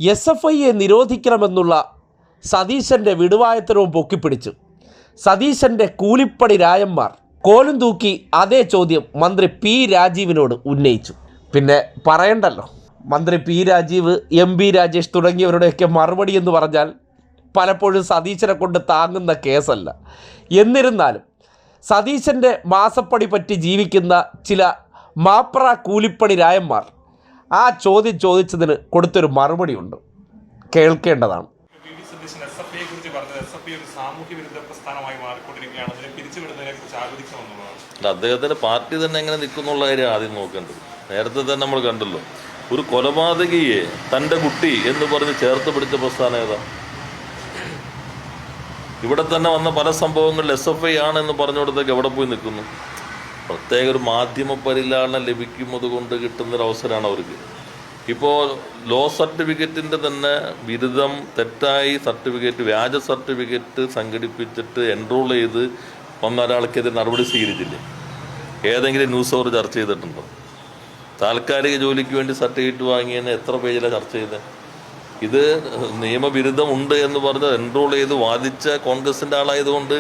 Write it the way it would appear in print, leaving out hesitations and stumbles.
SFIയെ നിരോധിക്കണമെന്നുള്ള സതീശൻ്റെ വിടുവായത്തരവും പൊക്കിപ്പിടിച്ചു. സതീശൻ്റെ കൂലിപ്പണി രായന്മാർ കോലും തൂക്കി അതേ ചോദ്യം മന്ത്രി പി രാജീവിനോട് ഉന്നയിച്ചു. പിന്നെ പറയണ്ടല്ലോ, മന്ത്രി പി രാജീവ്, MP രാജേഷ് തുടങ്ങിയവരുടെയൊക്കെ മറുപടി എന്ന് പറഞ്ഞാൽ പലപ്പോഴും സതീശനെ കൊണ്ട് താങ്ങുന്ന കേസല്ല. എന്നിരുന്നാലും സതീശൻ്റെ മാസപ്പടി പറ്റി ജീവിക്കുന്ന ചില മാപ്ര കൂലിപ്പണി രായന്മാർ ആ ചോദ്യം ചോദിച്ചതിന് കൊടുത്തൊരു മറുപടിയുണ്ട്, കേൾക്കേണ്ടതാണ്. അദ്ദേഹത്തിന്റെ പാർട്ടി തന്നെ എങ്ങനെ നിൽക്കുന്നുള്ള കാര്യം ആദ്യം നോക്കേണ്ടത്. നേരത്തെ തന്നെ നമ്മൾ കണ്ടല്ലോ, ഒരു കൊലപാതകിയെ തൻ്റെ കുട്ടി എന്ന് പറഞ്ഞ് ചേർത്ത് പിടിച്ച പ്രസ്ഥാനം ഏതാ? ഇവിടെ തന്നെ വന്ന പല സംഭവങ്ങളിൽ SFI ആണെന്ന് പറഞ്ഞുകൊടുത്തേക്ക് എവിടെ പോയി നിൽക്കുന്നു? പ്രത്യേക ഒരു മാധ്യമ പരിലാളനം ലഭിക്കുന്നത് കൊണ്ട് കിട്ടുന്നൊരവസരമാണ് അവർക്ക്. ഇപ്പോൾ ലോ സർട്ടിഫിക്കറ്റിൻ്റെ തന്നെ ബിരുദം തെറ്റായി സർട്ടിഫിക്കറ്റ്, വ്യാജ സർട്ടിഫിക്കറ്റ് സംഘടിപ്പിച്ചിട്ട് എൻറോൾ ചെയ്ത് വന്ന ഒരാൾക്കെതിരെ നടപടി സ്വീകരിച്ചില്ലേ? ഏതെങ്കിലും ന്യൂസ് അവർ ചർച്ച ചെയ്തിട്ടുണ്ടോ? താൽക്കാലിക ജോലിക്ക് വേണ്ടി സർട്ടിഫിക്കറ്റ് വാങ്ങിയതിന് എത്ര പേജിലാണ് ചർച്ച ചെയ്തത്? ഇത് നിയമബിരുദം ഉണ്ട് എന്ന് പറഞ്ഞ് എൻറോൾ ചെയ്ത് വാദിച്ച കോൺഗ്രസിൻ്റെ ആളായതുകൊണ്ട്